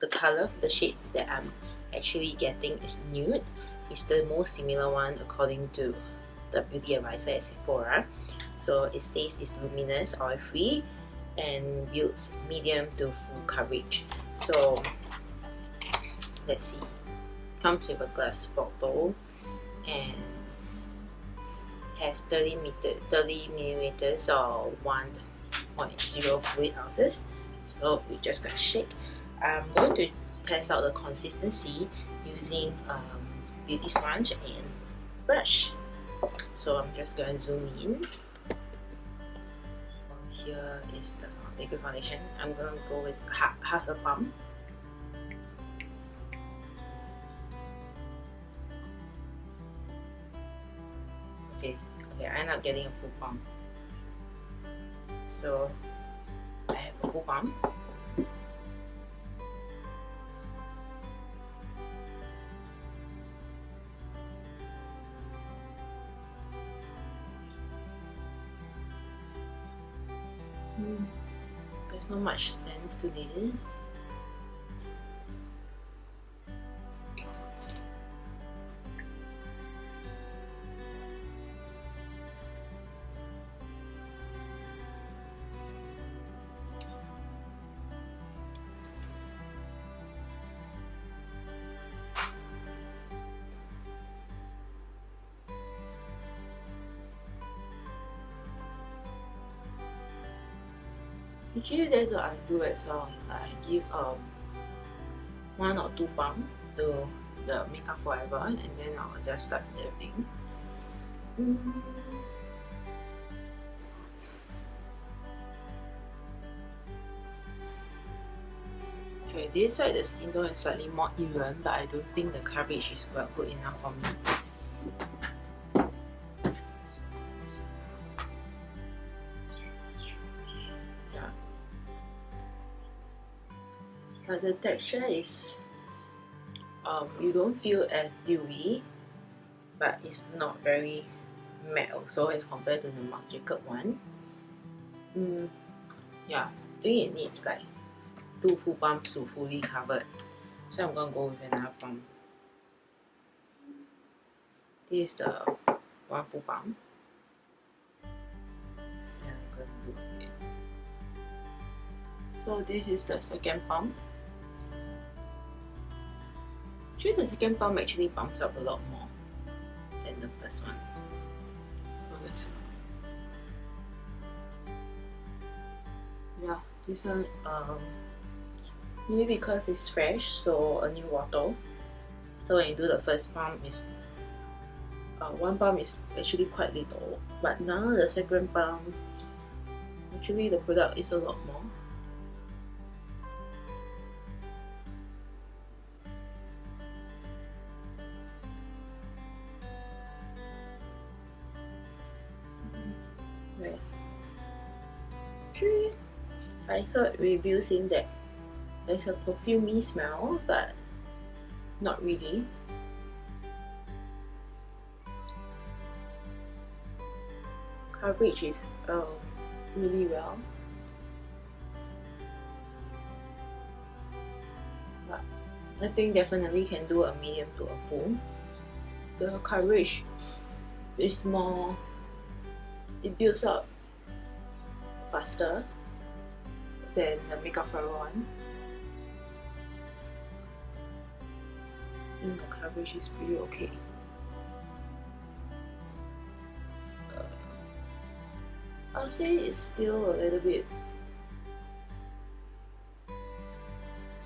the color, the shade that I'm actually getting is Nude. It's the most similar one according to the beauty advisor at Sephora. So it says it's luminous, oil free, and builds medium to full coverage. So let's see. Comes with a glass bottle and has 30 milliliters or 1.0 fluid ounces. So we just gonna shake. I'm going to test out the consistency using beauty sponge and brush. So I'm just gonna zoom in. Here is the liquid foundation. I'm gonna go with half a pump. Okay, I end up getting a full pump. So I have a full pump. There's not much sense to this. Usually that's what I do as well. I give 1 or 2 pumps to the Makeup Forever and then I'll just start dabbing. Okay, this side the skin tone is slightly more even, but I don't think the coverage is well good enough for me. But the texture is, you don't feel as dewy, but it's not very matte also as compared to the Marc Jacob one. Yeah, I think it needs like 2 full pumps to fully cover. So I'm gonna go with another pump. This is the 1 full pump. So yeah, I'm gonna do it. So this is the second pump. Actually, the second pump actually pumps up a lot more than the first one. So that's yeah, this one maybe because it's fresh, so a new bottle. So when you do the first pump, is 1 pump is actually quite little, but now the second pump, actually the product is a lot more. Yes. Actually, I heard reviews saying that there's a perfumey smell, but not really. Coverage is really well, but I think definitely can do a medium to a full. The coverage is more, it builds up faster than the Makeup Forever one. I think the coverage is pretty okay. I'll say it's still a little bit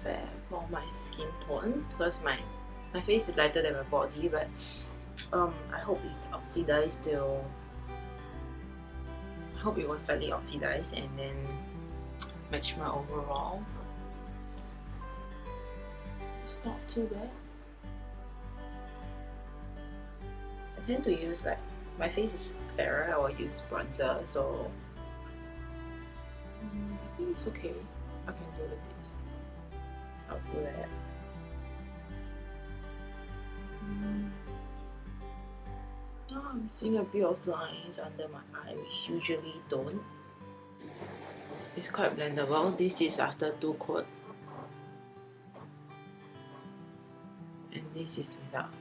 fair for my skin tone because my face is lighter than my body, but I hope it's oxidized still. I hope it was slightly oxidized and then match my overall. It's not too bad. I tend to use, like, my face is fairer, I will use bronzer, so I think it's okay. I can do with this. So I'll do that. Now I'm seeing a bit of lines under my eye, which usually don't. It's quite blendable. This is after 2 coats. this is without.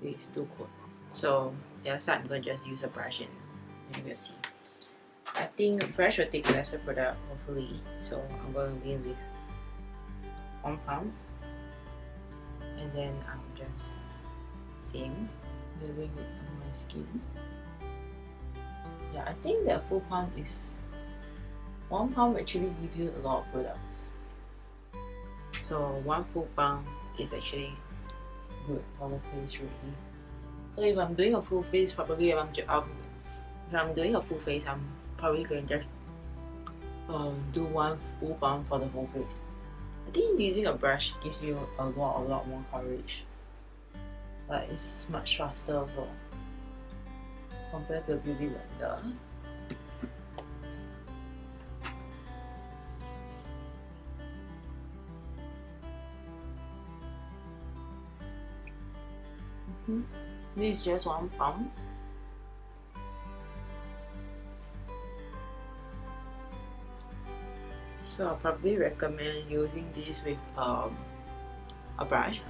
This is too cold. So the other side I'm going to just use a brush and we'll see. I think a brush will take lesser product hopefully. So I'm going to begin with 1 pump. And then I'm just seeing leaving it on my skin. Yeah, I think that full pump is 1 pump actually gives you a lot of products. So 1 full pump is actually good for the face really. So if I'm doing a full face, probably if I'm doing a full face, I'm probably going to just do 1 full pump for the whole face. I think using a brush gives you a lot more coverage. But it's much faster also compared to Beauty Blender. This is just 1 pump. So I'll probably recommend using this with a brush.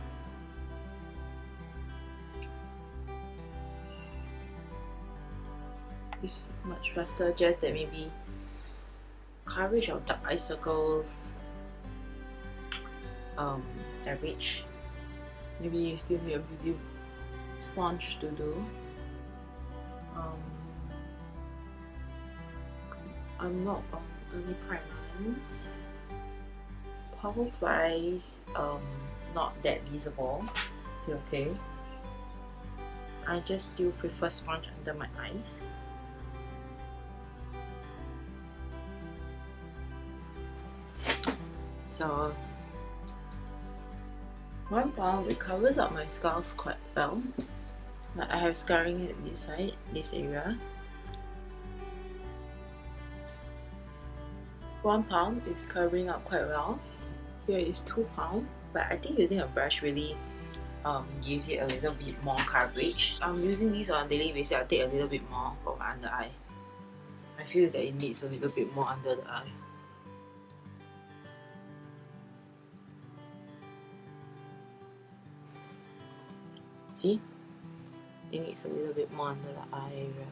It's much faster, just that maybe coverage of dark eye circles, average. Maybe you still need a beauty sponge to do. I'm not on any primers. Bubbles wise, not that visible. Still okay. I just still prefer sponge under my eyes. So 1 pump, it covers up my scars quite well. Like I have scarring at this side, this area. 1 pump is covering up quite well. Here is 2 pump, but I think using a brush really gives it a little bit more coverage. I'm using this on a daily basis. I'll take a little bit more for my under eye. I feel that it needs a little bit more under the eye. See? It needs a little bit more under the eye area.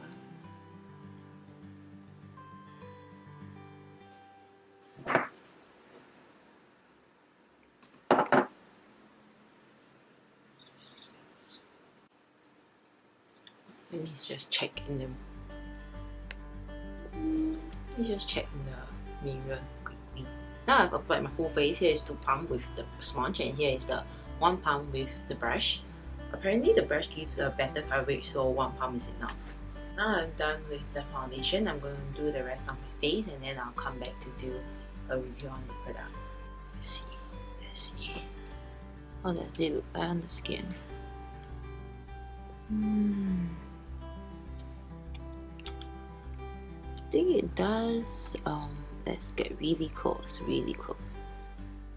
Let me just check in the mirror quickly. Now I've applied my full face. Here is 2 pump with the sponge, and here is the 1 pump with the brush. Apparently the brush gives a better coverage, so 1 pump is enough. Now I'm done with the foundation. I'm going to do the rest of my face, and then I'll come back to do a review on the product. Let's see. How does it look like on the skin? I think it does. Let's get really close.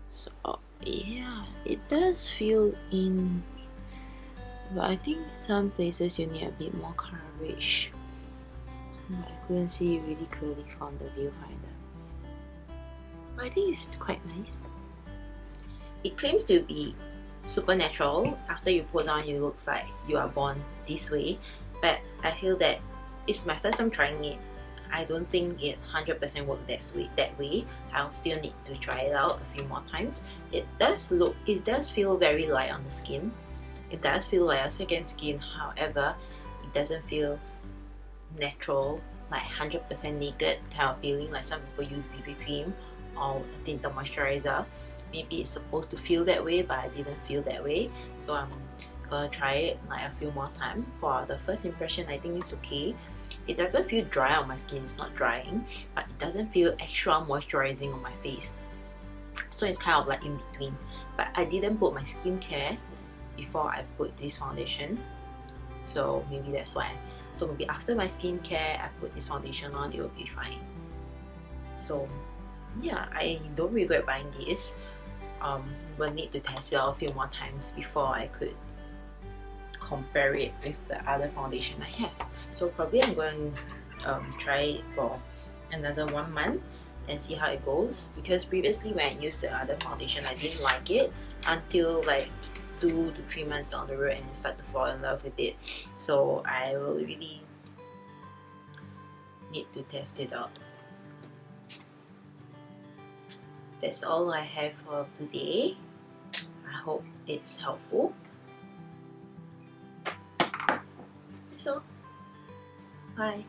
So yeah, it does feel in, but I think some places you need a bit more coverage. I couldn't see it really clearly from the viewfinder, but I think it's quite nice. It claims to be super natural. After you put on, it looks like you are born this way, but I feel that it's my first time trying it. I don't think it 100% works that way. I'll still need to try it out a few more times. It does feel very light on the skin. It does feel like a second skin, however, it doesn't feel natural, like 100% naked kind of feeling like some people use BB cream or a tinted moisturizer. Maybe it's supposed to feel that way, but I didn't feel that way. So I'm gonna try it like a few more times. For the first impression, I think it's okay. It doesn't feel dry on my skin, it's not drying, but it doesn't feel extra moisturizing on my face. So it's kind of like in between. But I didn't put my skincare before I put this foundation, so maybe that's why. So maybe after my skincare, I put this foundation on, it will be fine. So yeah, I don't regret buying this. Will need to test it out a few more times before I could compare it with the other foundation I have. So probably I'm going to try it for another 1 month and see how it goes, because previously when I used the other foundation I didn't like it until like 2 to 3 months down the road and start to fall in love with it. So I will really need to test it out. That's all I have for today. I hope it's helpful. So, bye.